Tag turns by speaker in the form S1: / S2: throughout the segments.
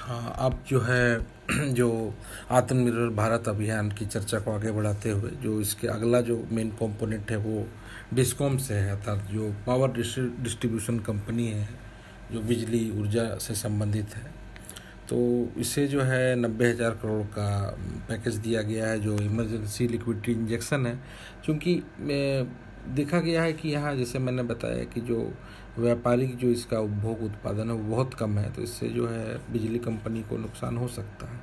S1: हाँ, अब जो है जो आत्मनिर्भर भारत अभियान की चर्चा को आगे बढ़ाते हुए जो इसके अगला जो मेन कंपोनेंट है वो डिस्कॉम से है, अर्थात जो पावर डिस्ट्रीब्यूशन कंपनी है जो बिजली ऊर्जा से संबंधित है। तो इसे जो है 90,000 करोड़ का पैकेज दिया गया है जो इमरजेंसी लिक्विडिटी इंजेक्शन है। क्योंकि देखा गया है कि यहाँ जैसे मैंने बताया कि जो व्यापारिक जो इसका उपभोग उत्पादन है वो बहुत कम है, तो इससे जो है बिजली कंपनी को नुकसान हो सकता है।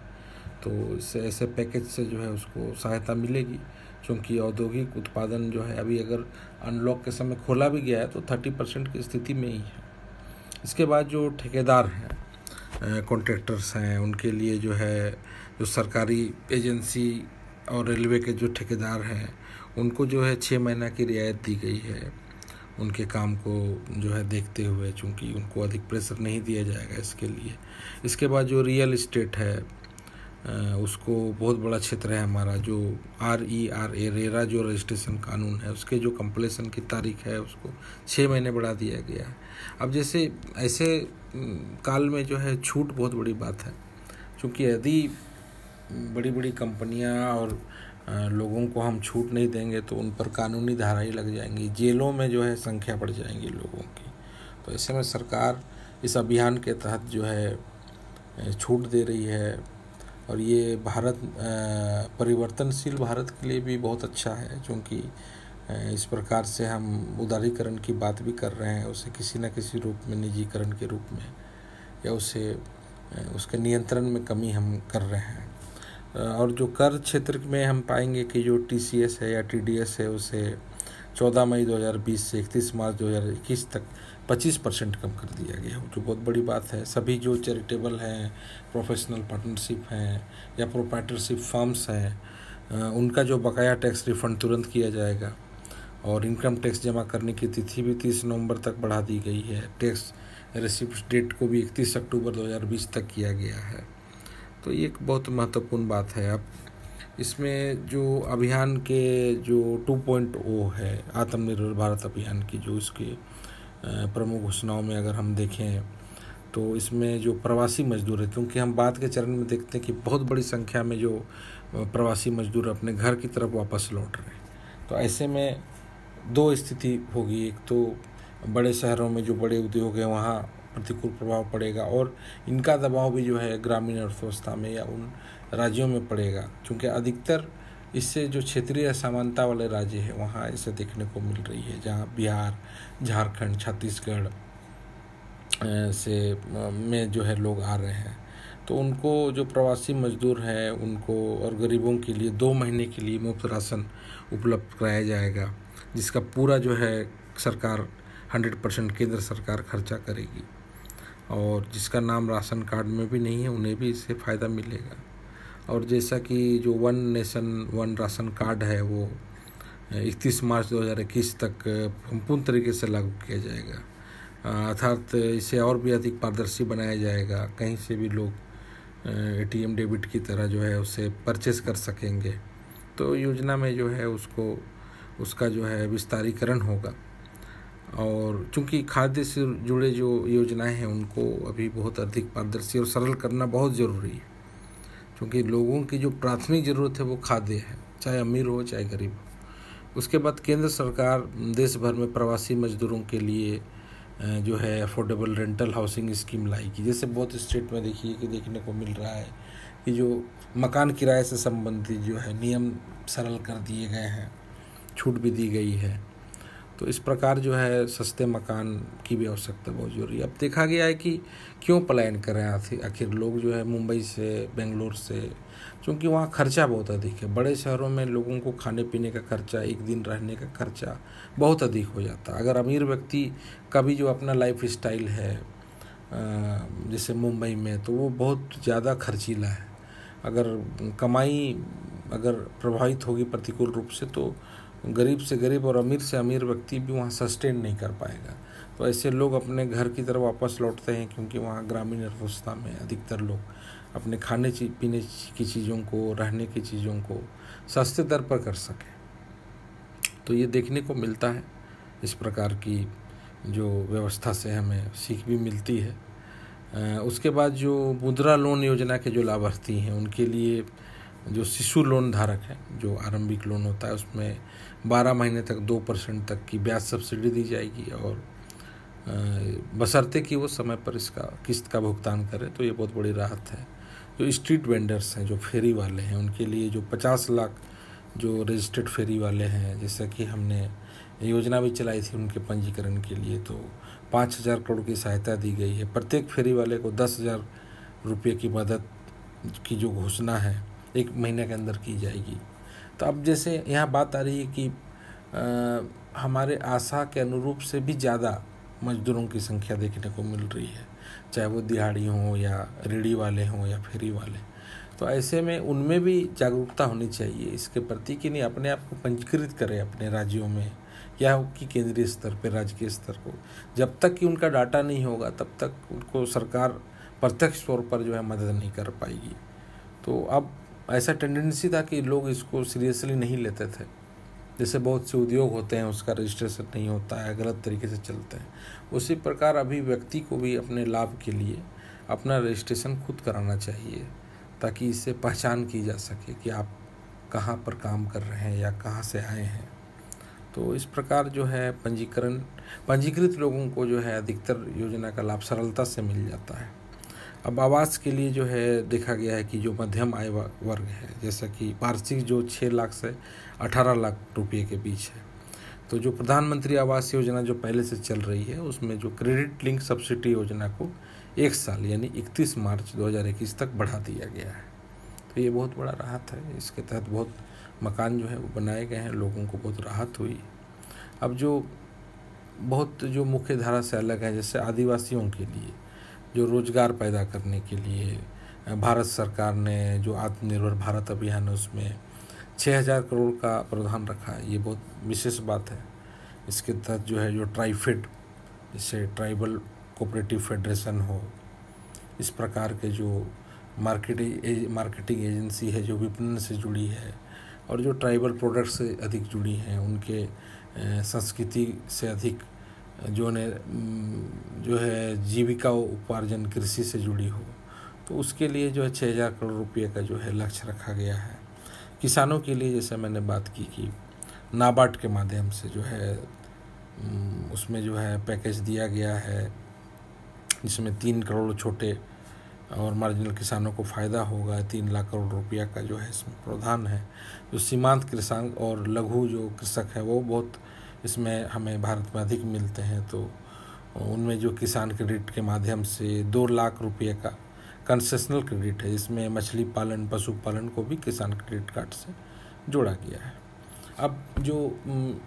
S1: तो इससे ऐसे पैकेज से जो है उसको सहायता मिलेगी, क्योंकि औद्योगिक उत्पादन जो है अभी अगर अनलॉक के समय खोला भी गया है तो 30% की स्थिति में ही है। इसके बाद जो ठेकेदार हैं, कॉन्ट्रैक्टर्स हैं, उनके लिए जो है जो सरकारी एजेंसी और रेलवे के जो ठेकेदार हैं उनको जो है 6 महीना की रियायत दी गई है उनके काम को जो है देखते हुए, चूँकि उनको अधिक प्रेशर नहीं दिया जाएगा इसके लिए। इसके बाद जो रियल इस्टेट है उसको बहुत बड़ा क्षेत्र है हमारा, जो RERA रेरा जो रजिस्ट्रेशन कानून है उसके जो कंप्लीशन की तारीख है उसको 6 महीने बढ़ा दिया गया है। अब जैसे ऐसे काल में जो है छूट बहुत बड़ी बात है, क्योंकि यदि बड़ी बड़ी कंपनियां और लोगों को हम छूट नहीं देंगे तो उन पर कानूनी धाराएं लग जाएंगी, जेलों में जो है संख्या बढ़ जाएंगी लोगों की। तो ऐसे में सरकार इस अभियान के तहत जो है छूट दे रही है, और ये भारत परिवर्तनशील भारत के लिए भी बहुत अच्छा है, क्योंकि इस प्रकार से हम उदारीकरण की बात भी कर रहे हैं, उसे किसी न किसी रूप में निजीकरण के रूप में या उसे उसके नियंत्रण में कमी हम कर रहे हैं। और जो कर क्षेत्र में हम पाएंगे कि जो TCS है या TDS है उसे 14 मई 2020 से 31 मार्च 2021 तक 25% कम कर दिया गया, जो बहुत बड़ी बात है। सभी जो चैरिटेबल हैं, प्रोफेशनल पार्टनरशिप हैं या प्रोप्राइटरशिप फर्म्स हैं, उनका जो बकाया टैक्स रिफंड तुरंत किया जाएगा, और इनकम टैक्स जमा करने की तिथि भी 30 नवंबर तक बढ़ा दी गई है। टैक्स रिसिप्ट डेट को भी 31 अक्टूबर 2020 तक किया गया है। तो ये एक बहुत महत्वपूर्ण बात है। अब इसमें जो अभियान के जो 2.0 है आत्मनिर्भर भारत अभियान की, जो इसके प्रमुख घोषणाओं में अगर हम देखें तो इसमें जो प्रवासी मजदूर है, क्योंकि हम बाद के चरण में देखते हैं कि बहुत बड़ी संख्या में जो प्रवासी मजदूर अपने घर की तरफ वापस लौट रहे हैं, तो ऐसे में दो स्थिति होगी। एक तो बड़े शहरों में जो बड़े उद्योग हैं वहाँ प्रतिकूल प्रभाव पड़ेगा, और इनका दबाव भी जो है ग्रामीण अर्थव्यवस्था में या उन राज्यों में पड़ेगा, क्योंकि अधिकतर इससे जो क्षेत्रीय असमानता वाले राज्य हैं वहाँ इसे देखने को मिल रही है, जहाँ बिहार, झारखंड, छत्तीसगढ़ से में जो है लोग आ रहे हैं। तो उनको जो प्रवासी मजदूर हैं उनको और गरीबों के लिए 2 महीने के लिए मुफ्त राशन उपलब्ध कराया जाएगा, जिसका पूरा जो है सरकार 100% केंद्र सरकार खर्चा करेगी, और जिसका नाम राशन कार्ड में भी नहीं है उन्हें भी इससे फ़ायदा मिलेगा। और जैसा कि जो one nation one ration card है वो 31 मार्च 2021 तक संपूर्ण तरीके से लागू किया जाएगा, अर्थात इसे और भी अधिक पारदर्शी बनाया जाएगा। कहीं से भी लोग ATM डेबिट की तरह जो है उसे परचेस कर सकेंगे। तो योजना में जो है उसका जो है विस्तारीकरण होगा, और चूँकि खाद्य से जुड़े जो योजनाएं हैं उनको अभी बहुत अधिक पारदर्शी और सरल करना बहुत ज़रूरी है, क्योंकि लोगों की जो प्राथमिक ज़रूरत है वो खाद्य है, चाहे अमीर हो चाहे गरीब हो। उसके बाद केंद्र सरकार देश भर में प्रवासी मजदूरों के लिए जो है अफोर्डेबल रेंटल हाउसिंग स्कीम लाएगी। जैसे बहुत स्टेट में देखने को मिल रहा है कि जो मकान किराए से संबंधित जो है नियम सरल कर दिए गए हैं, छूट भी दी गई है। तो इस प्रकार जो है सस्ते मकान की भी आवश्यकता बहुत ज़रूरी है। अब देखा गया है कि क्यों पलायन कर रहे हैं आखिर लोग जो है मुंबई से, बेंगलोर से, क्योंकि वहाँ खर्चा बहुत अधिक है। बड़े शहरों में लोगों को खाने पीने का खर्चा, एक दिन रहने का खर्चा बहुत अधिक हो जाता है। अगर अमीर व्यक्ति का भी जो अपना लाइफ स्टाइल है जैसे मुंबई में, तो वो बहुत ज़्यादा खर्चीला है। अगर कमाई अगर प्रभावित होगी प्रतिकूल रूप से तो गरीब से गरीब और अमीर से अमीर व्यक्ति भी वहाँ सस्टेन नहीं कर पाएगा। तो ऐसे लोग अपने घर की तरफ वापस लौटते हैं, क्योंकि वहाँ ग्रामीण अर्थव्यवस्था में अधिकतर लोग अपने खाने पीने की चीज़ों को, रहने की चीज़ों को सस्ते दर पर कर सकें। तो ये देखने को मिलता है। इस प्रकार की जो व्यवस्था से हमें सीख भी मिलती है। उसके बाद जो मुद्रा लोन योजना के जो लाभार्थी हैं उनके लिए जो शिशु लोन धारक है, जो आरंभिक लोन होता है, उसमें 12 महीने तक 2% तक की ब्याज सब्सिडी दी जाएगी और बशर्ते कि वो समय पर इसका किस्त का भुगतान करें, तो ये बहुत बड़ी राहत है। जो स्ट्रीट वेंडर्स हैं, जो फेरी वाले हैं, उनके लिए जो 50 लाख जो रजिस्टर्ड फेरी वाले हैं, जैसा कि हमने योजना भी चलाई थी उनके पंजीकरण के लिए, तो 5,000 करोड़ की सहायता दी गई है। प्रत्येक फेरी वाले को 10,000 रुपये की मदद की जो घोषणा है 1 महीने के अंदर की जाएगी। तो अब जैसे यहाँ बात आ रही है कि हमारे आशा के अनुरूप से भी ज़्यादा मजदूरों की संख्या देखने को मिल रही है, चाहे वो दिहाड़ी हों या रेडी वाले हों या फेरी वाले। तो ऐसे में उनमें भी जागरूकता होनी चाहिए इसके प्रति कि नहीं अपने आप को पंजीकृत करें अपने राज्यों में या कि केंद्रीय स्तर पर, राज्य के स्तर को। जब तक कि उनका डाटा नहीं होगा तब तक उनको सरकार प्रत्यक्ष तौर पर जो है मदद नहीं कर पाएगी। तो अब ऐसा टेंडेंसी था कि लोग इसको सीरियसली नहीं लेते थे। जैसे बहुत से उद्योग होते हैं उसका रजिस्ट्रेशन नहीं होता है, गलत तरीके से चलते हैं, उसी प्रकार अभी व्यक्ति को भी अपने लाभ के लिए अपना रजिस्ट्रेशन खुद कराना चाहिए, ताकि इससे पहचान की जा सके कि आप कहाँ पर काम कर रहे हैं या कहाँ से आए हैं। तो इस प्रकार जो है पंजीकृत लोगों को जो है अधिकतर योजना का लाभ सरलता से मिल जाता है। अब आवास के लिए जो है देखा गया है कि जो मध्यम आय वर्ग है, जैसा कि वार्षिक जो 6 लाख से 18 लाख रुपये के बीच है, तो जो प्रधानमंत्री आवास योजना जो पहले से चल रही है उसमें जो क्रेडिट लिंक सब्सिडी योजना को 1 साल यानी 31 मार्च 2021 तक बढ़ा दिया गया है। तो ये बहुत बड़ा राहत है। इसके तहत बहुत मकान जो है वो बनाए गए हैं, लोगों को बहुत राहत हुई। अब जो बहुत जो मुख्य धारा से अलग है, जैसे आदिवासियों के लिए जो रोजगार पैदा करने के लिए भारत सरकार ने जो आत्मनिर्भर भारत अभियान है उसमें 6,000 करोड़ का प्रावधान रखा है। ये बहुत विशेष बात है। इसके तहत जो है जो ट्राइफेड, जैसे ट्राइबल कोऑपरेटिव फेडरेशन हो, इस प्रकार के जो मार्केटिंग एजेंसी है जो विपणन से जुड़ी है और जो ट्राइबल प्रोडक्ट से अधिक जुड़ी हैं, उनके संस्कृति से अधिक जो है जीविका उपार्जन कृषि से जुड़ी हो, तो उसके लिए जो है 6,000 करोड़ रुपये का जो है लक्ष्य रखा गया है। किसानों के लिए जैसे मैंने बात की कि नाबार्ड के माध्यम से जो है उसमें जो है पैकेज दिया गया है, जिसमें 3 करोड़ छोटे और मार्जिनल किसानों को फ़ायदा होगा। 3 लाख करोड़ रुपया का जो है इसमें प्रावधान है। जो सीमांत किसान और लघु जो कृषक है वो बहुत इसमें हमें भारत में अधिक मिलते हैं, तो उनमें जो किसान क्रेडिट के माध्यम से 2 लाख रुपये का कंसेशनल क्रेडिट है, जिसमें मछली पालन पशुपालन को भी किसान क्रेडिट कार्ड से जोड़ा गया है। अब जो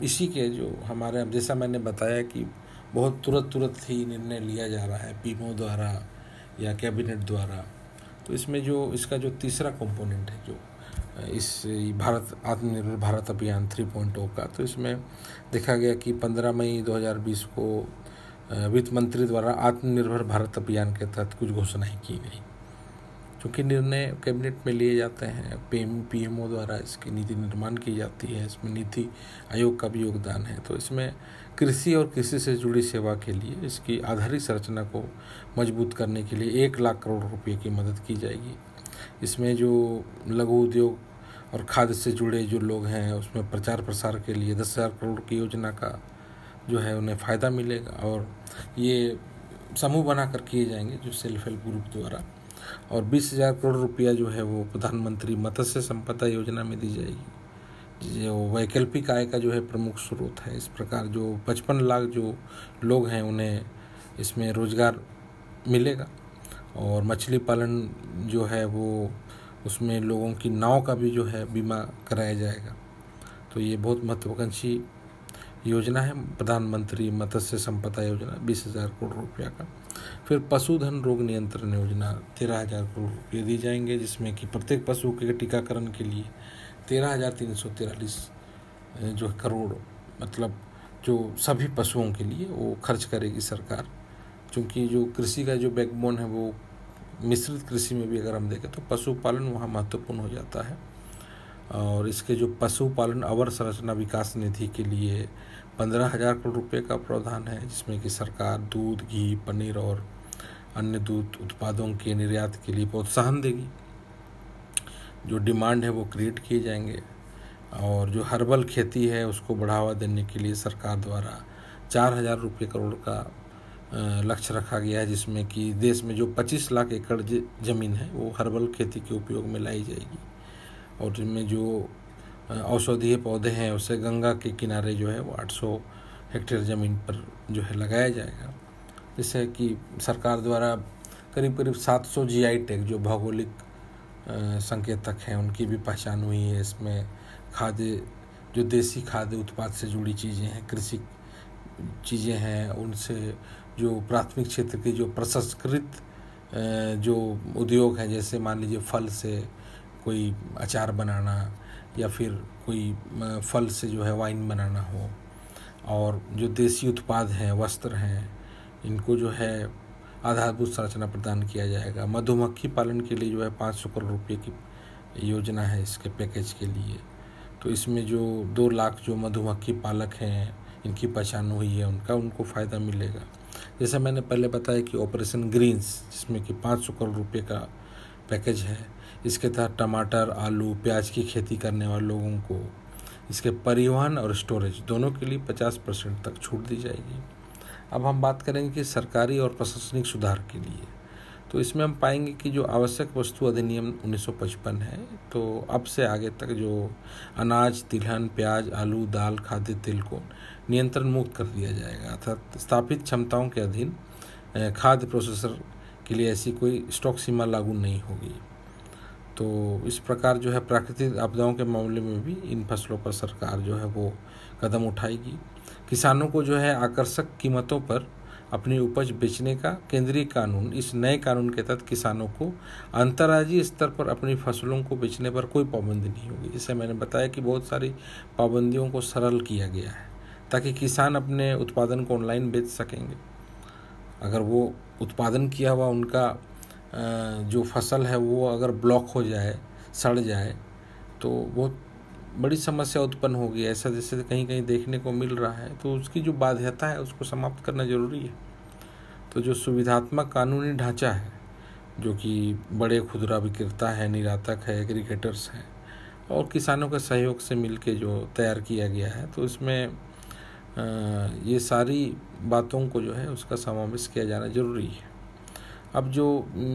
S1: इसी के जो हमारे जैसा मैंने बताया कि बहुत तुरंत ही निर्णय लिया जा रहा है पीएमओ द्वारा या कैबिनेट द्वारा, तो इसमें जो इसका जो तीसरा कंपोनेंट है जो इस भारत आत्मनिर्भर भारत अभियान 3.0 का, तो इसमें देखा गया कि 15 मई 2020 को वित्त मंत्री द्वारा आत्मनिर्भर भारत अभियान के तहत कुछ घोषणाएं की गई। क्योंकि निर्णय कैबिनेट में लिए जाते हैं, पीएमओ द्वारा इसकी नीति निर्माण की जाती है, इसमें नीति आयोग का भी योगदान है। तो इसमें कृषि और कृषि से जुड़ी सेवा के लिए इसकी आधारिक संरचना को मजबूत करने के लिए 1 लाख करोड़ रुपये की मदद की जाएगी। इसमें जो लघु उद्योग और खाद्य से जुड़े जो लोग हैं उसमें प्रचार प्रसार के लिए 10,000 करोड़ की योजना का जो है उन्हें फ़ायदा मिलेगा, और ये समूह बनाकर किए जाएंगे जो सेल्फ हेल्प ग्रुप द्वारा। और 20,000 करोड़ रुपया जो है वो प्रधानमंत्री मत्स्य संपदा योजना में दी जाएगी, जो वैकल्पिक आय का जो है प्रमुख स्रोत है। इस प्रकार जो 55 लाख जो लोग हैं उन्हें इसमें रोजगार मिलेगा। और मछली पालन जो है वो उसमें लोगों की नाव का भी जो है बीमा कराया जाएगा। तो ये बहुत महत्वाकांक्षी योजना है प्रधानमंत्री मत्स्य संपदा योजना, 20,000 करोड़ रुपया का। फिर पशुधन रोग नियंत्रण योजना 13,000 करोड़ रुपये दी जाएंगे, जिसमें कि प्रत्येक पशु के टीकाकरण के लिए 13,343 जो करोड़, मतलब जो सभी पशुओं के लिए वो खर्च करेगी सरकार। क्योंकि जो कृषि का जो बैकबोन है वो मिश्रित कृषि में भी अगर हम देखें तो पशुपालन वहाँ महत्वपूर्ण हो जाता है। और इसके जो पशुपालन अवसंरचना विकास निधि के लिए 15,000 करोड़ रुपये का प्रावधान है, जिसमें कि सरकार दूध, घी, पनीर और अन्य दूध उत्पादों के निर्यात के लिए प्रोत्साहन देगी। जो डिमांड है वो क्रिएट किए जाएंगे। और जो हर्बल खेती है उसको बढ़ावा देने के लिए सरकार द्वारा 4,000 रुपये करोड़ का लक्ष्य रखा गया है, जिसमें कि देश में जो 25 लाख एकड़ ज़मीन है वो हर्बल खेती के उपयोग में लाई जाएगी। और जिनमें जो औषधीय पौधे हैं उसे गंगा के किनारे जो है वो 800 हेक्टेयर ज़मीन पर जो है लगाया जाएगा, जिससे कि सरकार द्वारा करीब करीब 700 GI टैग जो भौगोलिक संकेतक हैं उनकी भी पहचान हुई है। इसमें खाद्य जो देसी खाद्य उत्पाद से जुड़ी चीज़ें हैं, कृषि चीज़ें हैं, उनसे जो प्राथमिक क्षेत्र की जो प्रसंस्कृत जो उद्योग हैं, जैसे मान लीजिए फल से कोई अचार बनाना या फिर कोई फल से जो है वाइन बनाना हो, और जो देसी उत्पाद हैं, वस्त्र हैं, इनको जो है आधारभूत संरचना प्रदान किया जाएगा। मधुमक्खी पालन के लिए जो है 500 करोड़ रुपये की योजना है इसके पैकेज के लिए। तो इसमें जो 2 लाख जो मधुमक्खी पालक हैं, इनकी पहचान हुई है, उनको फ़ायदा मिलेगा। जैसे मैंने पहले बताया कि ऑपरेशन ग्रीन्स, जिसमें कि 500 करोड़ रुपये का पैकेज है, इसके तहत टमाटर, आलू, प्याज की खेती करने वाले लोगों को इसके परिवहन और स्टोरेज दोनों के लिए 50% तक छूट दी जाएगी। अब हम बात करेंगे कि सरकारी और प्रशासनिक सुधार के लिए, तो इसमें हम पाएंगे कि जो आवश्यक वस्तु अधिनियम 1955 है, तो अब से आगे तक जो अनाज, तिलहन, प्याज, आलू, दाल, खाद्य तेल को नियंत्रण मुक्त कर दिया जाएगा, अर्थात स्थापित क्षमताओं के अधीन खाद्य प्रोसेसर के लिए ऐसी कोई स्टॉक सीमा लागू नहीं होगी। तो इस प्रकार जो है प्राकृतिक आपदाओं के मामले में भी इन फसलों पर सरकार जो है वो कदम उठाएगी। किसानों को जो है आकर्षक कीमतों पर अपनी उपज बेचने का केंद्रीय कानून, इस नए कानून के तहत किसानों को अंतर्राज्यीय स्तर पर अपनी फसलों को बेचने पर कोई पाबंदी नहीं होगी। जैसे मैंने बताया कि बहुत सारी पाबंदियों को सरल किया गया है ताकि किसान अपने उत्पादन को ऑनलाइन बेच सकेंगे। अगर वो उत्पादन किया हुआ उनका जो फसल है वो अगर ब्लॉक हो जाए, सड़ जाए, तो बहुत बड़ी समस्या उत्पन्न होगी। ऐसा जैसे कहीं कहीं देखने को मिल रहा है, तो उसकी जो बाध्यता है उसको समाप्त करना जरूरी है। तो जो सुविधात्मक कानूनी ढांचा है, जो कि बड़े खुदरा विक्रेता है, निर्यातक है, एग्रीगेटर्स हैं और किसानों के सहयोग से मिलके जो तैयार किया गया है, तो इसमें ये सारी बातों को जो है उसका समावेश किया जाना जरूरी है। अब जो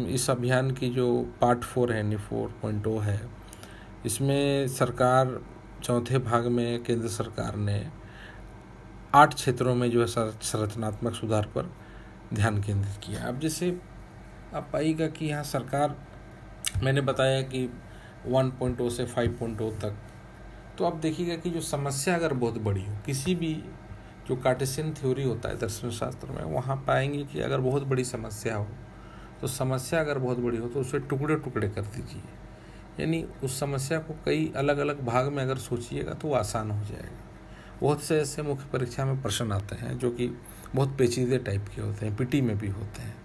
S1: इस अभियान की जो पार्ट 4 है, 4.0 है, इसमें सरकार चौथे भाग में केंद्र सरकार ने 8 क्षेत्रों में जो है संरचनात्मक सुधार पर ध्यान केंद्रित किया। अब जैसे आप पाइएगा कि यहाँ सरकार, मैंने बताया कि 1.0 से 5.0 तक, तो आप देखिएगा कि जो समस्या अगर बहुत बड़ी हो, किसी भी जो कार्टेशियन थ्योरी होता है दर्शन शास्त्र में, वहाँ पाएंगे कि अगर बहुत बड़ी समस्या हो, तो समस्या अगर बहुत बड़ी हो तो उसे टुकड़े टुकड़े कर दीजिए, यानी उस समस्या को कई अलग अलग भाग में अगर सोचिएगा तो वो आसान हो जाएगा। बहुत से ऐसे मुख्य परीक्षा में प्रश्न आते हैं जो कि बहुत पेचीदे टाइप के होते हैं, पीटी में भी होते हैं।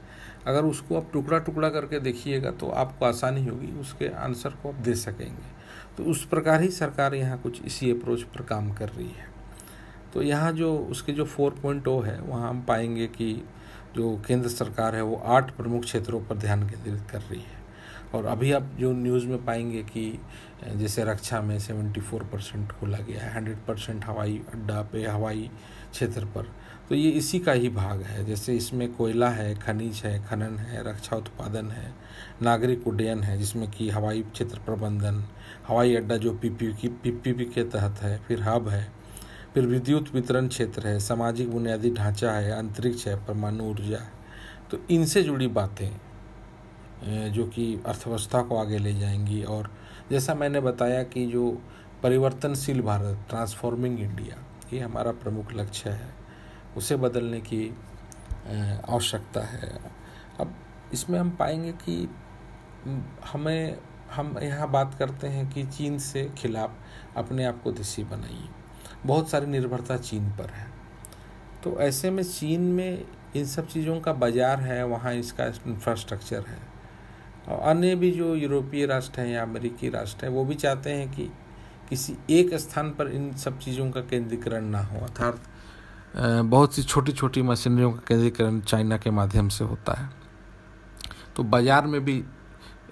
S1: अगर उसको आप टुकड़ा टुकड़ा करके देखिएगा तो आपको आसानी होगी, उसके आंसर को आप दे सकेंगे। तो उस प्रकार ही सरकार यहाँ कुछ इसी अप्रोच पर काम कर रही है। तो यहाँ जो उसके जो 4.0 है, वहाँ हम पाएंगे कि जो केंद्र सरकार है वो 8 प्रमुख क्षेत्रों पर ध्यान केंद्रित कर रही है। और अभी आप जो न्यूज़ में पाएंगे कि जैसे रक्षा में 74% खोला गया है, 100% हवाई अड्डा पे, हवाई क्षेत्र पर, तो ये इसी का ही भाग है। जैसे इसमें कोयला है, खनिज है, खनन है, रक्षा उत्पादन है, नागरिक उड्डयन है जिसमें कि हवाई क्षेत्र प्रबंधन, हवाई अड्डा जो पीपीपी के तहत है, फिर हब है, फिर विद्युत वितरण क्षेत्र है, सामाजिक बुनियादी ढांचा है, अंतरिक्ष है, परमाणु ऊर्जा है। तो इनसे जुड़ी बातें जो कि अर्थव्यवस्था को आगे ले जाएंगी। और जैसा मैंने बताया कि जो परिवर्तनशील भारत, ट्रांसफॉर्मिंग इंडिया, ये हमारा प्रमुख लक्ष्य है, उसे बदलने की आवश्यकता है। अब इसमें हम पाएंगे कि हम यहाँ बात करते हैं कि चीन से खिलाफ अपने आप को देशी बनाइए, बहुत सारी निर्भरता चीन पर है। तो ऐसे में चीन में इन सब चीज़ों का बाज़ार है, वहाँ इसका इंफ्रास्ट्रक्चर है, और अन्य भी जो यूरोपीय राष्ट्र हैं या अमेरिकी राष्ट्र हैं वो भी चाहते हैं कि किसी एक स्थान पर इन सब चीज़ों का केंद्रीकरण ना हो, अर्थात बहुत सी छोटी छोटी मशीनरियों का केंद्रीकरण चाइना के माध्यम से होता है। तो बाज़ार में भी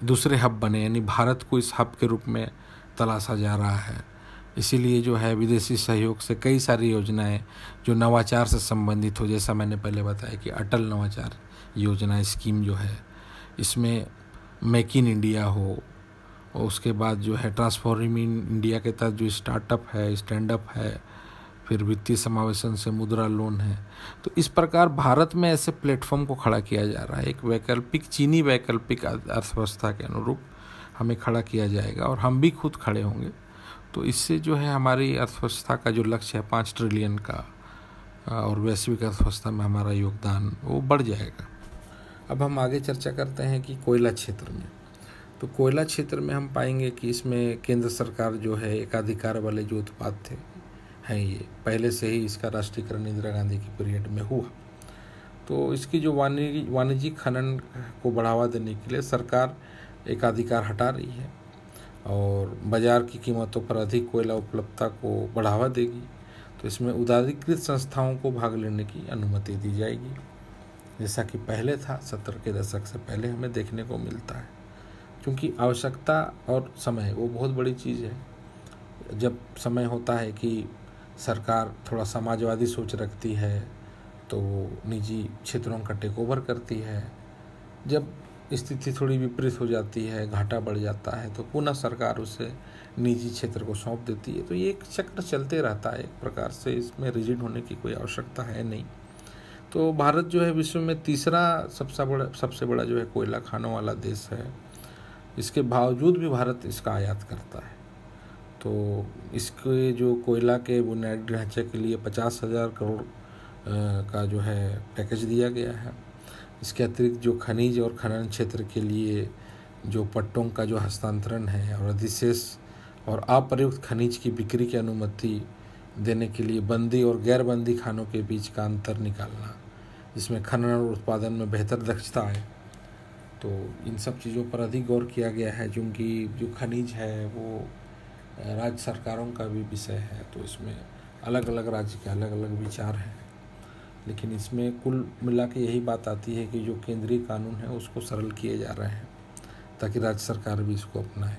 S1: दूसरे हब बने, यानी भारत को इस हब के रूप में तलाशा जा रहा है। इसीलिए जो है विदेशी सहयोग से कई सारी योजनाएं जो नवाचार से संबंधित हो, जैसा मैंने पहले बताया कि अटल नवाचार योजना स्कीम जो है, इसमें मेक इन इंडिया हो, और उसके बाद जो है ट्रांसफॉर्मिंग इंडिया के तहत जो स्टार्टअप है, स्टैंड अप है, फिर वित्तीय समावेशन से मुद्रा लोन है। तो इस प्रकार भारत में ऐसे प्लेटफॉर्म को खड़ा किया जा रहा है। एक वैकल्पिक चीनी वैकल्पिक अर्थव्यवस्था के अनुरूप हमें खड़ा किया जाएगा और हम भी खुद खड़े होंगे। तो इससे जो है हमारी अर्थव्यवस्था का जो लक्ष्य है 5 ट्रिलियन का, और वैश्विक अर्थव्यवस्था में हमारा योगदान वो बढ़ जाएगा। अब हम आगे चर्चा करते हैं कि कोयला क्षेत्र में। तो कोयला क्षेत्र में हम पाएंगे कि इसमें केंद्र सरकार जो है एकाधिकार वाले जो उत्पाद थे हैं, ये पहले से ही इसका राष्ट्रीयकरण इंदिरा गांधी की पीरियड में हुआ। तो इसकी जो वाणिज्यिक खनन को बढ़ावा देने के लिए सरकार एकाधिकार हटा रही है और बाज़ार की कीमतों पर अधिक कोयला उपलब्धता को बढ़ावा देगी। तो इसमें उदारीकृत संस्थाओं को भाग लेने की अनुमति दी जाएगी, जैसा कि पहले था 70 के दशक से पहले हमें देखने को मिलता है। क्योंकि आवश्यकता और समय वो बहुत बड़ी चीज़ है। जब समय होता है कि सरकार थोड़ा समाजवादी सोच रखती है तो निजी क्षेत्रों का टेक ओवर करती है। जब स्थिति थोड़ी विपरीत हो जाती है, घाटा बढ़ जाता है, तो पुनः सरकार उसे निजी क्षेत्र को सौंप देती है। तो ये एक चक्र चलते रहता है एक प्रकार से, इसमें रिजिड होने की कोई आवश्यकता है नहीं। तो भारत जो है विश्व में तीसरा सबसे बड़ा जो है कोयला खानों वाला देश है। इसके बावजूद भी भारत इसका आयात करता है। तो इसके जो कोयला के बुनियादी ढांचे के लिए 50,000 करोड़ का जो है पैकेज दिया गया है। इसके अतिरिक्त जो खनिज और खनन क्षेत्र के लिए जो पट्टों का जो हस्तांतरण है और अधिशेष और अप्रयुक्त खनिज की बिक्री की अनुमति देने के लिए बंदी और गैरबंदी खानों के बीच का अंतर निकालना, जिसमें खनन और उत्पादन में बेहतर दक्षता है। तो इन सब चीज़ों पर अधिक गौर किया गया है, क्योंकि जो खनिज है वो राज्य सरकारों का भी विषय है। तो इसमें अलग अलग राज्य के अलग अलग विचार हैं, लेकिन इसमें कुल मिला के यही बात आती है कि जो केंद्रीय कानून है उसको सरल किए जा रहे हैं ताकि राज्य सरकार भी इसको अपनाए।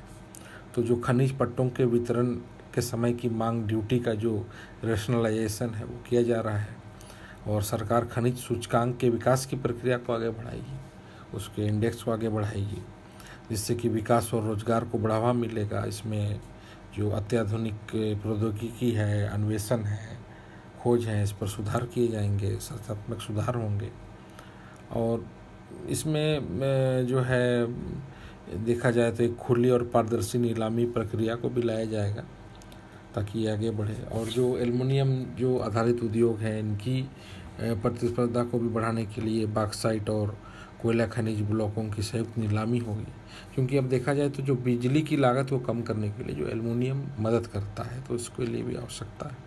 S1: तो जो खनिज पट्टों के वितरण के समय की मांग ड्यूटी का जो रेशनलाइजेशन है वो किया जा रहा है, और सरकार खनिज सूचकांक के विकास की प्रक्रिया को आगे बढ़ाएगी, उसके इंडेक्स को आगे बढ़ाएगी, जिससे कि विकास और रोजगार को बढ़ावा मिलेगा। इसमें जो अत्याधुनिक प्रौद्योगिकी है, अन्वेषण है, खोज है, इस पर सुधार किए जाएंगे, संस्थात्मक सुधार होंगे। और इसमें जो है देखा जाए तो एक खुली और पारदर्शी नीलामी प्रक्रिया को भी लाया जाएगा ताकि ये आगे बढ़े। और जो एल्युमिनियम जो आधारित उद्योग हैं, इनकी प्रतिस्पर्धा को भी बढ़ाने के लिए बॉक्साइट और कोयला खनिज ब्लॉकों की संयुक्त नीलामी होगी। क्योंकि अब देखा जाए तो जो बिजली की लागत को कम करने के लिए जो एल्युमिनियम मदद करता है, तो इसके लिए भी आवश्यकता है।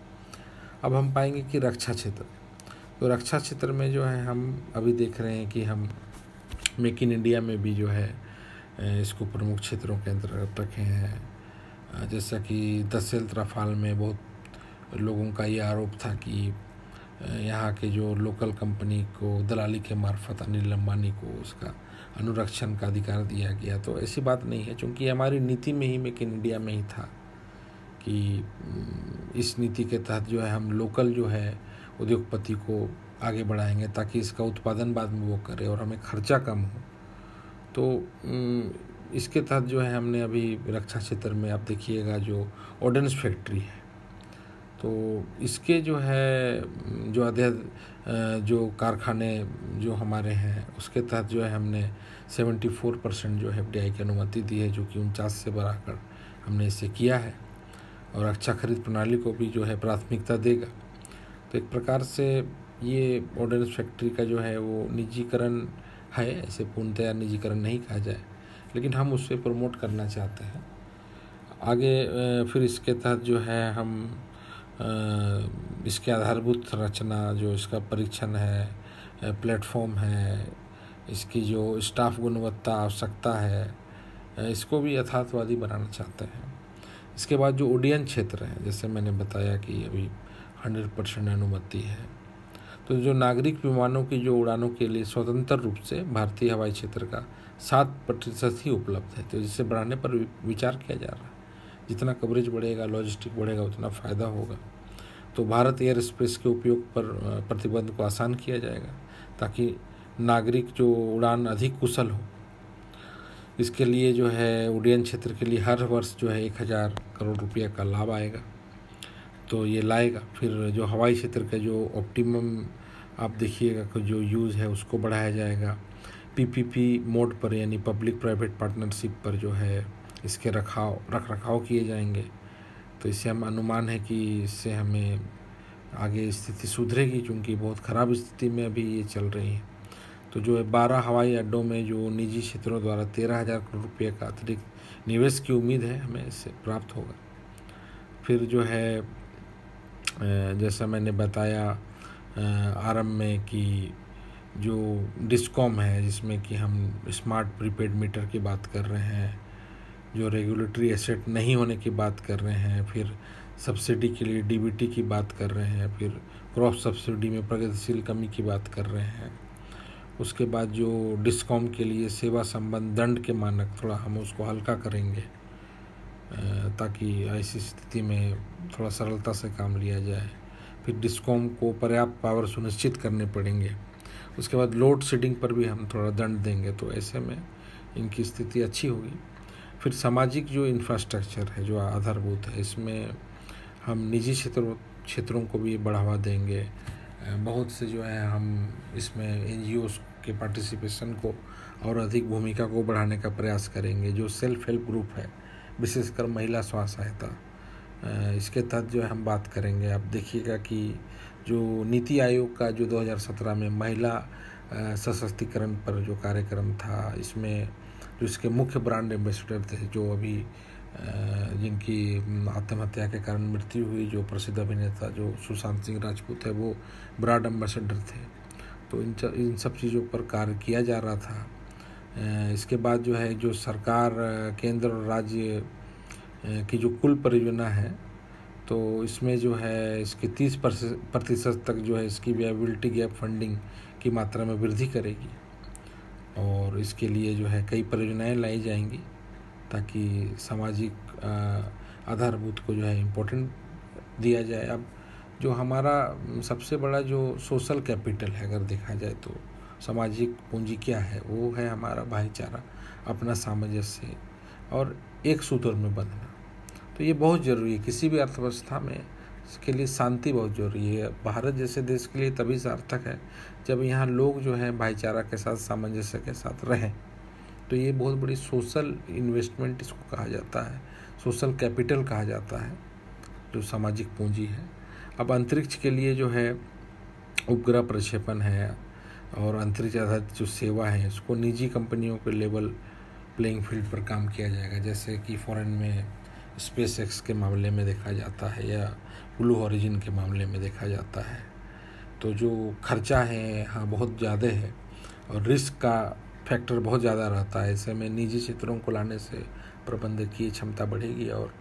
S1: अब हम पाएंगे कि रक्षा क्षेत्र, तो रक्षा क्षेत्र में जो है हम अभी देख रहे हैं कि हम मेक इन इंडिया में भी जो है इसको प्रमुख क्षेत्रों के अंतर्गत रखे हैं। जैसा कि 10 राफाल में बहुत लोगों का ये आरोप था कि यहाँ के जो लोकल कंपनी को दलाली के मार्फत अनिल अंबानी को उसका अनुरक्षण का अधिकार दिया गया। तो ऐसी बात नहीं है, क्योंकि हमारी नीति में ही मेक इन इंडिया में ही था कि इस नीति के तहत जो है हम लोकल जो है उद्योगपति को आगे बढ़ाएंगे ताकि इसका उत्पादन बाद में वो करे और हमें खर्चा कम हो। तो इसके तहत जो है हमने अभी रक्षा क्षेत्र में आप देखिएगा जो ऑर्डिनेंस फैक्ट्री है, तो इसके जो है जो कारखाने जो हमारे हैं उसके तहत जो है हमने 74% जो है FDI की अनुमति दी है, जो कि 49 से बढ़ाकर हमने इसे किया है, और रक्षा खरीद प्रणाली को भी जो है प्राथमिकता देगा। तो एक प्रकार से ये ऑर्डिनेंस फैक्ट्री का जो है वो निजीकरण है, ऐसे पूर्णतया निजीकरण नहीं कहा जाए, लेकिन हम उससे प्रमोट करना चाहते हैं आगे। फिर इसके तहत जो है हम इसके आधारभूत संरचना, जो इसका परीक्षण है, प्लेटफॉर्म है, इसकी जो स्टाफ गुणवत्ता आवश्यकता है, इसको भी यथार्थवादी बनाना चाहते हैं। इसके बाद जो उड्डयन क्षेत्र है, जैसे मैंने बताया कि अभी 100% अनुमति है, तो जो नागरिक विमानों की जो उड़ानों के लिए स्वतंत्र रूप से भारतीय हवाई क्षेत्र का 7% ही उपलब्ध है, तो जिसे बढ़ाने पर विचार किया जा रहा है। जितना कवरेज बढ़ेगा, लॉजिस्टिक बढ़ेगा, उतना फ़ायदा होगा। तो भारत एयर स्पेस के उपयोग पर प्रतिबंध को आसान किया जाएगा ताकि नागरिक जो उड़ान अधिक कुशल हो। इसके लिए जो है उड्डयन क्षेत्र के लिए हर वर्ष जो है 1000 करोड़ रुपये का लाभ आएगा, तो ये लाएगा। फिर जो हवाई क्षेत्र का जो ऑप्टिमम आप देखिएगा कि जो यूज़ है उसको बढ़ाया जाएगा। पीपीपी मोड पर यानी पब्लिक प्राइवेट पार्टनरशिप पर जो है इसके रख रखाव किए जाएंगे। तो इससे हम अनुमान है कि इससे हमें आगे स्थिति सुधरेगी, क्योंकि बहुत ख़राब स्थिति में अभी ये चल रही है। तो जो है 12 हवाई अड्डों में जो निजी क्षेत्रों द्वारा 13,000 करोड़ रुपये का अतिरिक्त निवेश की उम्मीद है हमें इससे प्राप्त होगा। फिर जो है जैसा मैंने बताया आरंभ में कि जो डिस्कॉम है, जिसमें कि हम स्मार्ट प्रीपेड मीटर की बात कर रहे हैं, जो रेगुलेटरी एसेट नहीं होने की बात कर रहे हैं, फिर सब्सिडी के लिए डीबीटी की बात कर रहे हैं, फिर क्रॉप सब्सिडी में प्रगतिशील कमी की बात कर रहे हैं। उसके बाद जो डिस्कॉम के लिए सेवा संबंध दंड के मानक थोड़ा हम उसको हल्का करेंगे ताकि ऐसी स्थिति में थोड़ा सरलता से काम लिया जाए। फिर डिस्कॉम को पर्याप्त पावर सुनिश्चित करने पड़ेंगे। उसके बाद लोड शेडिंग पर भी हम थोड़ा दंड देंगे, तो ऐसे में इनकी स्थिति अच्छी होगी। फिर सामाजिक जो इंफ्रास्ट्रक्चर है, जो आधारभूत है, इसमें हम निजी क्षेत्रों को भी बढ़ावा देंगे। बहुत से जो है हम इसमें एनजीओस के पार्टिसिपेशन को और अधिक भूमिका को बढ़ाने का प्रयास करेंगे। जो सेल्फ हेल्प ग्रुप है, विशेषकर महिला स्व सहायता, इसके तहत जो है हम बात करेंगे। आप देखिएगा कि जो नीति आयोग का जो 2017 में महिला सशक्तिकरण पर जो कार्यक्रम था, इसमें जो इसके मुख्य ब्रांड एम्बेसडर थे, जो अभी जिनकी आत्महत्या के कारण मृत्यु हुई, जो प्रसिद्ध अभिनेता जो सुशांत सिंह राजपूत है, वो ब्रांड एम्बेसडर थे। तो इन सब चीज़ों पर कार्य किया जा रहा था। इसके बाद जो है जो सरकार केंद्र और राज्य की जो कुल परियोजना है, तो इसमें जो है इसके 30% तक जो है इसकी वायबिलिटी गैप फंडिंग की मात्रा में वृद्धि करेगी, और इसके लिए जो है कई परियोजनाएं लाई जाएंगी ताकि सामाजिक आधारभूत को जो है इम्पोर्टेंट दिया जाए। अब जो हमारा सबसे बड़ा जो सोशल कैपिटल है, अगर देखा जाए तो सामाजिक पूंजी क्या है, वो है हमारा भाईचारा, अपना सामंजस्य और एक सूत्र में बंधना। तो ये बहुत ज़रूरी है किसी भी अर्थव्यवस्था में। इसके लिए शांति बहुत ज़रूरी है। भारत जैसे देश के लिए तभी सार्थक है जब यहाँ लोग जो है भाईचारा के साथ, सामंजस्य के साथ रहें। तो ये बहुत बड़ी सोशल इन्वेस्टमेंट इसको कहा जाता है, सोशल कैपिटल कहा जाता है, जो सामाजिक पूंजी है। अब अंतरिक्ष के लिए जो है उपग्रह प्रक्षेपण है और अंतरिक्ष आधारित जो सेवा है, इसको निजी कंपनियों के लेवल प्लेइंग फील्ड पर काम किया जाएगा, जैसे कि फॉरेन में स्पेस एक्स के मामले में देखा जाता है या ब्लू ओरिजिन के मामले में देखा जाता है। तो जो खर्चा है हाँ बहुत ज़्यादा है और रिस्क का फैक्टर बहुत ज़्यादा रहता है। ऐसे में निजी क्षेत्रों को लाने से प्रबंधकीय क्षमता बढ़ेगी और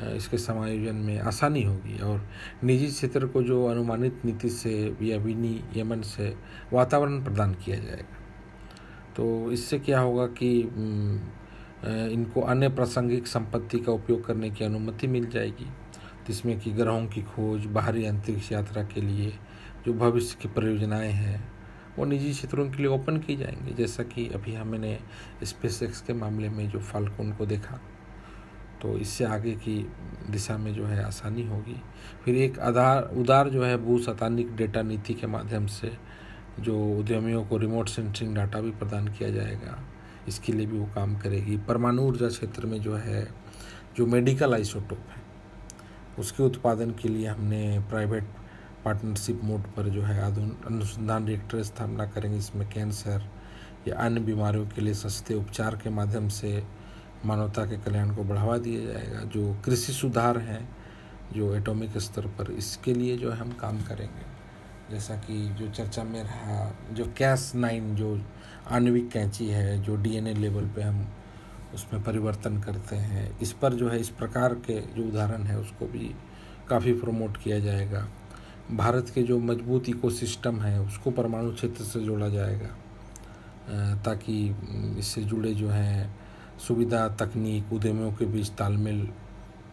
S1: इसके समायोजन में आसानी होगी, और निजी क्षेत्र को जो अनुमानित नीति से या विनियमन से वातावरण प्रदान किया जाएगा। तो इससे क्या होगा कि इनको अन्य प्रासंगिक संपत्ति का उपयोग करने की अनुमति मिल जाएगी, जिसमें कि ग्रहों की खोज, बाहरी अंतरिक्ष यात्रा के लिए जो भविष्य की परियोजनाएं हैं वो निजी क्षेत्रों के लिए ओपन की जाएंगी, जैसा कि अभी हमने स्पेस एक्स के मामले में जो फाल्कन को देखा। तो इससे आगे की दिशा में जो है आसानी होगी। फिर एक उदार जो है भूसैद्धांतिक डेटा नीति के माध्यम से जो उद्यमियों को रिमोट सेंसिंग डाटा भी प्रदान किया जाएगा, इसके लिए भी वो काम करेगी। परमाणु ऊर्जा क्षेत्र में जो है जो मेडिकल आइसोटोप है उसके उत्पादन के लिए हमने प्राइवेट पार्टनरशिप मोड पर जो है अनुसंधान रिएक्टर स्थापना करेंगे। इसमें कैंसर या अन्य बीमारियों के लिए सस्ते उपचार के माध्यम से मानवता के कल्याण को बढ़ावा दिया जाएगा। जो कृषि सुधार हैं जो एटॉमिक स्तर पर, इसके लिए जो है हम काम करेंगे, जैसा कि जो चर्चा में रहा जो Cas9 जो आणविक कैंची है, जो डीएनए लेवल पे हम उसमें परिवर्तन करते हैं, इस पर जो है इस प्रकार के जो उदाहरण है उसको भी काफ़ी प्रमोट किया जाएगा। भारत के जो मजबूत इकोसिस्टम है उसको परमाणु क्षेत्र से जोड़ा जाएगा, ताकि इससे जुड़े जो हैं सुविधा, तकनीक, उद्यमियों के बीच तालमेल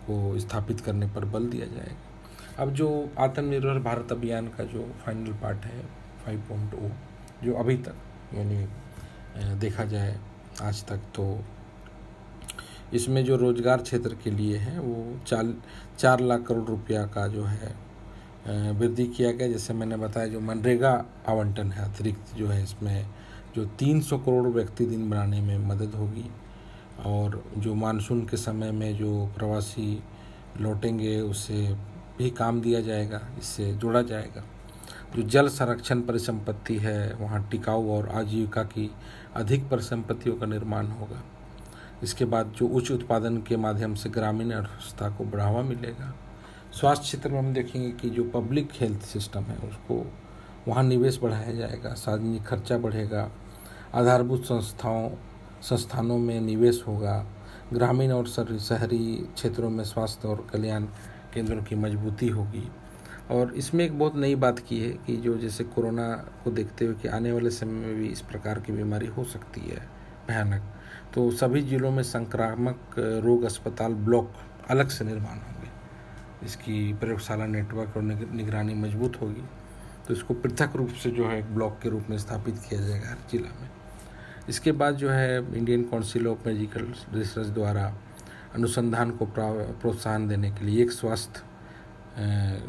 S1: को स्थापित करने पर बल दिया जाएगा। अब जो आत्मनिर्भर भारत अभियान का जो फाइनल पार्ट है 5.0, जो अभी तक यानी देखा जाए आज तक, तो इसमें जो रोजगार क्षेत्र के लिए है वो 4 लाख करोड़ रुपया का जो है वृद्धि किया गया। जैसे मैंने बताया, जो मनरेगा आवंटन है अतिरिक्त जो है, इसमें जो 300 करोड़ व्यक्ति दिन बनाने में मदद होगी, और जो मानसून के समय में जो प्रवासी लौटेंगे उससे भी काम दिया जाएगा, इससे जोड़ा जाएगा। जो जल संरक्षण परिसंपत्ति है वहाँ टिकाऊ और आजीविका की अधिक परिसंपत्तियों का निर्माण होगा। इसके बाद जो उच्च उत्पादन के माध्यम से ग्रामीण अर्थव्यवस्था को बढ़ावा मिलेगा। स्वास्थ्य क्षेत्र में हम देखेंगे कि जो पब्लिक हेल्थ सिस्टम है उसको वहाँ निवेश बढ़ाया जाएगा, सार्वजनिक खर्चा बढ़ेगा, आधारभूत संस्थानों में निवेश होगा, ग्रामीण और शहरी क्षेत्रों में स्वास्थ्य और कल्याण केंद्रों की मजबूती होगी। और इसमें एक बहुत नई बात की है कि जो जैसे कोरोना को देखते हुए कि आने वाले समय में भी इस प्रकार की बीमारी हो सकती है भयानक, तो सभी जिलों में संक्रामक रोग अस्पताल ब्लॉक अलग से निर्माण होंगे। इसकी प्रयोगशाला नेटवर्क और निगरानी मजबूत होगी, तो इसको पृथक रूप से जो है एक ब्लॉक के रूप में स्थापित किया जाएगा हर जिला में। इसके बाद जो है Indian council of medical research द्वारा अनुसंधान को प्रोत्साहन देने के लिए एक स्वास्थ्य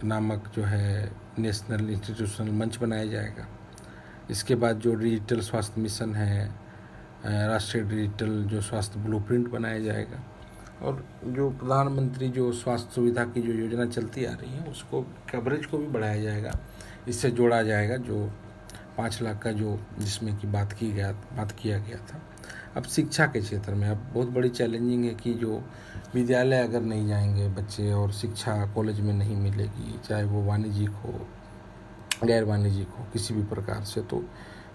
S1: नामक जो है नेशनल इंस्टीट्यूशनल मंच बनाया जाएगा। इसके बाद जो डिजिटल स्वास्थ्य मिशन है, राष्ट्रीय डिजिटल जो स्वास्थ्य ब्लूप्रिंट बनाया जाएगा, और जो प्रधानमंत्री जो स्वास्थ्य सुविधा की जो योजना चलती आ रही है उसको कवरेज को भी बढ़ाया जाएगा, इससे जोड़ा जाएगा जो 5 लाख का जो जिसमें कि बात किया गया था। अब शिक्षा के क्षेत्र में अब बहुत बड़ी चैलेंजिंग है कि जो विद्यालय अगर नहीं जाएंगे बच्चे और शिक्षा कॉलेज में नहीं मिलेगी, चाहे वो वाणिज्यिक हो गैर वाणिज्यिक हो किसी भी प्रकार से, तो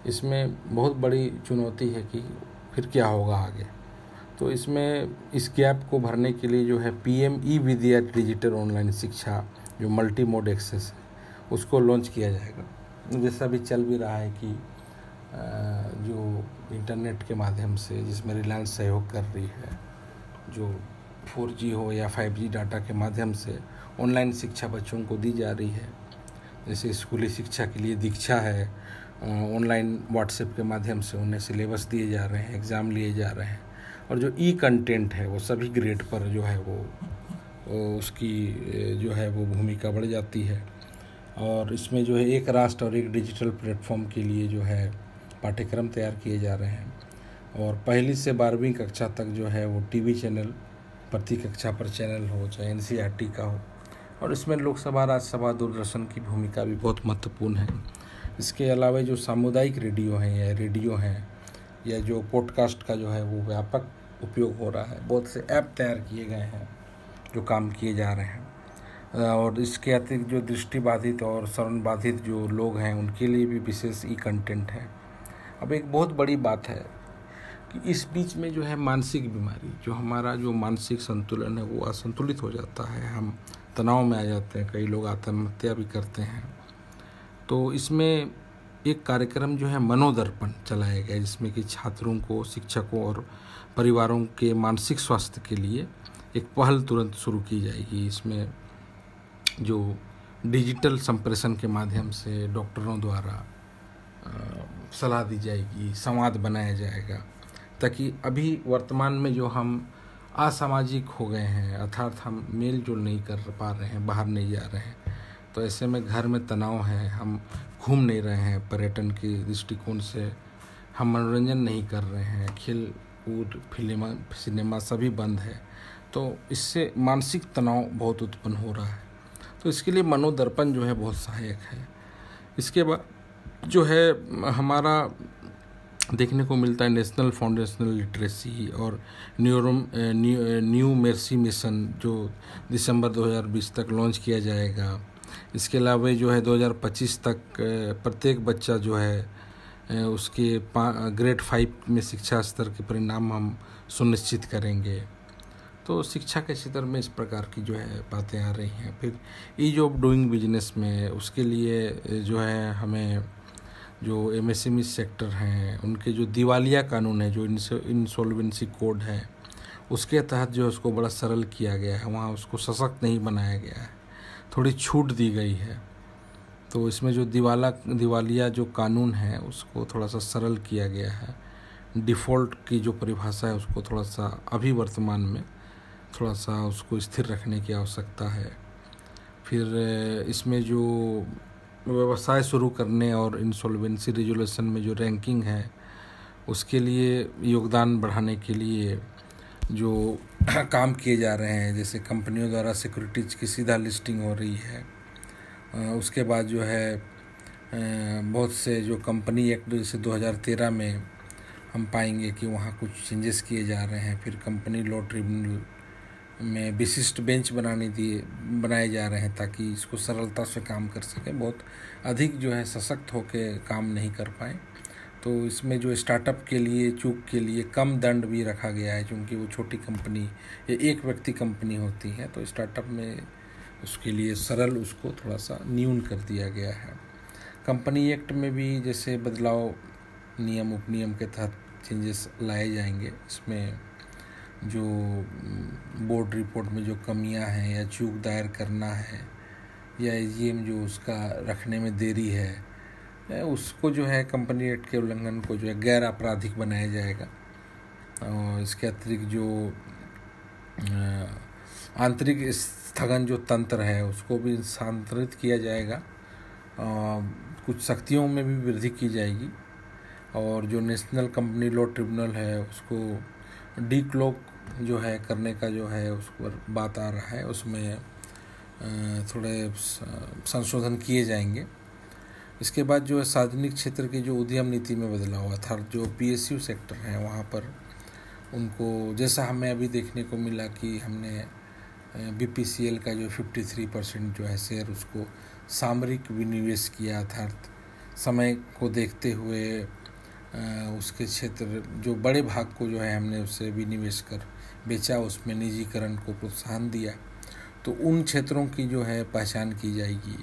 S1: इसमें बहुत बड़ी चुनौती है कि फिर क्या होगा आगे। तो इसमें इस गैप को भरने के लिए जो है PM ई विद्या डिजिटल ऑनलाइन शिक्षा जो मल्टी मोड एक्सेस है उसको लॉन्च किया जाएगा। जैसा भी चल भी रहा है कि जो इंटरनेट के माध्यम से जिसमें रिलायंस सहयोग कर रही है, जो 4G हो या 5G डाटा के माध्यम से ऑनलाइन शिक्षा बच्चों को दी जा रही है। जैसे स्कूली शिक्षा के लिए दीक्षा है, ऑनलाइन व्हाट्सएप के माध्यम से उन्हें सिलेबस दिए जा रहे हैं, एग्ज़ाम लिए जा रहे हैं, और जो कंटेंट है वो सभी ग्रेड पर जो है वो उसकी जो है वो भूमिका बढ़ जाती है। और इसमें जो है एक राष्ट्र और एक डिजिटल प्लेटफॉर्म के लिए जो है पाठ्यक्रम तैयार किए जा रहे हैं, और 1ली से 12वीं कक्षा तक जो है वो टीवी चैनल प्रति कक्षा पर चैनल हो, चाहे NCERT का हो, और इसमें लोकसभा, राज्यसभा, दूरदर्शन की भूमिका भी बहुत महत्वपूर्ण है। इसके अलावा जो सामुदायिक रेडियो हैं या जो पॉडकास्ट का जो है वो व्यापक उपयोग हो रहा है। बहुत से ऐप तैयार किए गए हैं जो काम किए जा रहे हैं, और इसके अतिरिक्त जो दृष्टिबाधित और श्रवण बाधित जो लोग हैं उनके लिए भी विशेष कंटेंट है। अब एक बहुत बड़ी बात है कि इस बीच में जो है मानसिक बीमारी, जो हमारा जो मानसिक संतुलन है वो असंतुलित हो जाता है, हम तनाव में आ जाते हैं, कई लोग आत्महत्या भी करते हैं। तो इसमें एक कार्यक्रम जो है मनोदर्पण चलाया गया, जिसमें कि छात्रों को, शिक्षकों और परिवारों के मानसिक स्वास्थ्य के लिए एक पहल तुरंत शुरू की जाएगी। इसमें जो डिजिटल संप्रेषण के माध्यम से डॉक्टरों द्वारा सलाह दी जाएगी, संवाद बनाया जाएगा, ताकि अभी वर्तमान में जो हम असामाजिक हो गए हैं, अर्थात हम मेल जोल नहीं कर पा रहे हैं, बाहर नहीं जा रहे हैं, तो ऐसे में घर में तनाव है, हम घूम नहीं रहे हैं, पर्यटन के दृष्टिकोण से हम मनोरंजन नहीं कर रहे हैं, खेल कूद, सिनेमा सभी बंद है, तो इससे मानसिक तनाव बहुत उत्पन्न हो रहा है। तो इसके लिए मनोदर्पण जो है बहुत सहायक है। इसके बाद जो है हमारा देखने को मिलता है नेशनल फाउंडेशनल लिटरेसी और न्यू मेर्सी मिशन जो दिसंबर 2020 तक लॉन्च किया जाएगा। इसके अलावा जो है 2025 तक प्रत्येक बच्चा जो है उसके ग्रेड 5 में शिक्षा स्तर के परिणाम हम सुनिश्चित करेंगे। तो शिक्षा के क्षेत्र में इस प्रकार की जो है बातें आ रही हैं। फिर ईज ऑफ डूइंग बिजनेस में उसके लिए जो है हमें जो एमएसएमई सेक्टर हैं उनके जो दिवालिया कानून है, जो इंसॉल्वेंसी कोड है, उसके तहत जो उसको बड़ा सरल किया गया है, वहाँ उसको सशक्त नहीं बनाया गया है, थोड़ी छूट दी गई है। तो इसमें जो दिवालिया जो कानून है उसको थोड़ा सा सरल किया गया है। डिफ़ॉल्ट की जो परिभाषा है उसको थोड़ा सा अभी वर्तमान में थोड़ा सा उसको स्थिर रखने की आवश्यकता है। फिर इसमें जो व्यवसाय शुरू करने और इंसॉल्वेंसी रेजुलेशन में जो रैंकिंग है उसके लिए योगदान बढ़ाने के लिए जो काम किए जा रहे हैं, जैसे कंपनियों द्वारा सिक्योरिटीज़ की सीधा लिस्टिंग हो रही है। उसके बाद जो है बहुत से जो कंपनी एक्ट जैसे 2013 में हम पाएंगे कि वहाँ कुछ चेंजेस किए जा रहे हैं। फिर कंपनी लॉ ट्रिब्यूनल में विशिष्ट बेंच बनाए जा रहे हैं ताकि इसको सरलता से काम कर सके, बहुत अधिक जो है सशक्त होकर काम नहीं कर पाए। तो इसमें जो स्टार्टअप के लिए चूक के लिए कम दंड भी रखा गया है, क्योंकि वो छोटी कंपनी या एक व्यक्ति कंपनी होती है, तो स्टार्टअप में उसके लिए सरल उसको थोड़ा सा न्यून कर दिया गया है। कंपनी एक्ट में भी जैसे बदलाव नियम उपनियम के तहत चेंजेस लाए जाएंगे। इसमें जो बोर्ड रिपोर्ट में जो कमियां हैं या चूक दायर करना है या एजीएम जो उसका रखने में देरी है, उसको जो है कंपनी एक्ट के उल्लंघन को जो है गैर आपराधिक बनाया जाएगा। और इसके अतिरिक्त जो आंतरिक स्थगन जो तंत्र है उसको भी स्थानांतरित किया जाएगा। कुछ सख्तियों में भी वृद्धि की जाएगी। और जो नेशनल कंपनी लॉ ट्रिब्यूनल है उसको डीक्लॉक जो है करने का जो है उस पर बात आ रहा है, उसमें थोड़े संशोधन किए जाएंगे। इसके बाद जो है सार्वजनिक क्षेत्र की जो उद्यम नीति में बदलाव अर्थात जो पीएसयू सेक्टर हैं वहाँ पर उनको, जैसा हमें अभी देखने को मिला कि हमने बीपीसीएल का जो 53% जो है शेयर उसको सामरिक विनिवेश किया, अर्थात समय को देखते हुए उसके क्षेत्र जो बड़े भाग को जो है हमने उससे विनिवेश कर बेचा, उसमें निजीकरण को प्रोत्साहन दिया। तो उन क्षेत्रों की जो है पहचान की जाएगी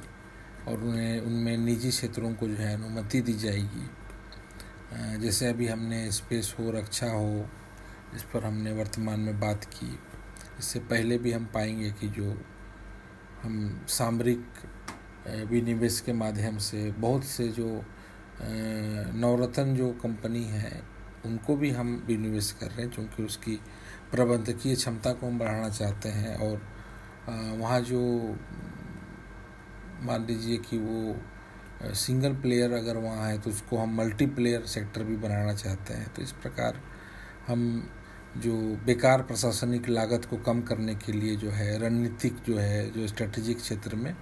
S1: और उनमें निजी क्षेत्रों को जो है अनुमति दी जाएगी। जैसे अभी हमने स्पेस हो, रक्षा हो, इस पर हमने वर्तमान में बात की। इससे पहले भी हम पाएंगे कि जो हम सामरिक विनिवेश के माध्यम से बहुत से जो नवरत्न जो कंपनी है उनको भी हम विनिवेश कर रहे हैं, क्योंकि उसकी प्रबंधकीय क्षमता को हम बढ़ाना चाहते हैं। और वहाँ जो मान लीजिए कि वो सिंगल प्लेयर अगर वहाँ है तो उसको हम मल्टी प्लेयर सेक्टर भी बनाना चाहते हैं। तो इस प्रकार हम जो बेकार प्रशासनिक लागत को कम करने के लिए जो है रणनीतिक जो है जो स्ट्रेटेजिक क्षेत्र में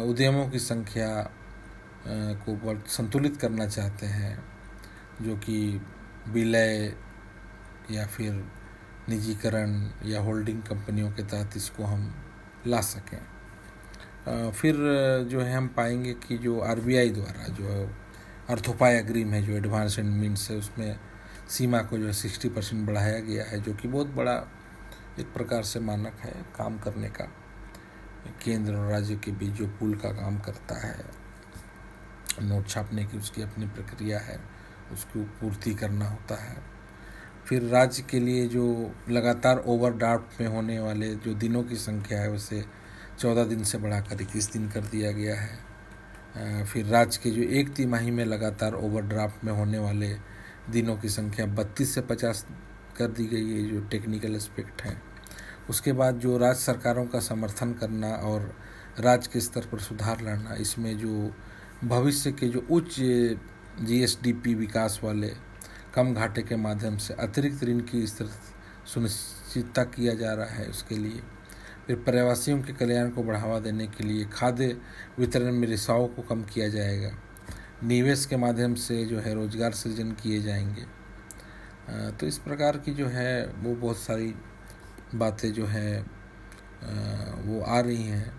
S1: उद्यमों की संख्या को संतुलित करना चाहते हैं, जो कि विलय या फिर निजीकरण या होल्डिंग कंपनियों के तहत इसको हम ला सकें। फिर जो है हम पाएंगे कि जो आरबीआई द्वारा जो अर्थोपाय अग्रिम है, जो एडवांस एंड मीन्स है, उसमें सीमा को जो है 60% बढ़ाया गया है, जो कि बहुत बड़ा एक प्रकार से मानक है काम करने का। केंद्र और राज्य के बीच जो पुल का काम करता है, नोट छापने की उसकी अपनी प्रक्रिया है, उसको पूर्ति करना होता है। फिर राज्य के लिए जो लगातार ओवरड्राफ्ट में होने वाले जो दिनों की संख्या है उसे 14 दिन से बढ़ाकर 21 दिन कर दिया गया है। फिर राज्य के जो एक तिमाही में लगातार ओवरड्राफ्ट में होने वाले दिनों की संख्या 32 से 50 कर दी गई है, जो टेक्निकल एस्पेक्ट हैं। उसके बाद जो राज्य सरकारों का समर्थन करना और राज्य के स्तर पर सुधार लाना, इसमें जो भविष्य के जो उच्च जीएसडीपी विकास वाले कम घाटे के माध्यम से अतिरिक्त ऋण की स्तर सुनिश्चितता किया जा रहा है उसके लिए। फिर प्रवासियों के कल्याण को बढ़ावा देने के लिए खाद्य वितरण में रिसाव को कम किया जाएगा। निवेश के माध्यम से जो है रोजगार सृजन किए जाएंगे। तो इस प्रकार की जो है वो बहुत सारी बातें जो है वो आ रही हैं।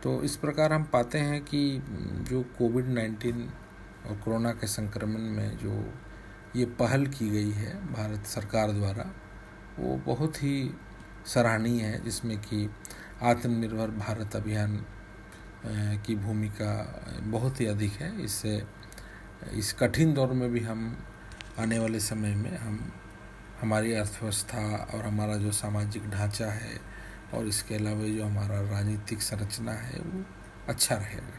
S1: तो इस प्रकार हम पाते हैं कि जो कोविड-19 और कोरोना के संक्रमण में जो ये पहल की गई है भारत सरकार द्वारा, वो बहुत ही सराहनीय है, जिसमें कि आत्मनिर्भर भारत अभियान की भूमिका बहुत ही अधिक है। इससे इस कठिन दौर में भी हम आने वाले समय में हमारी अर्थव्यवस्था और हमारा जो सामाजिक ढांचा है और इसके अलावा जो हमारा राजनीतिक संरचना है वो अच्छा रहेगा।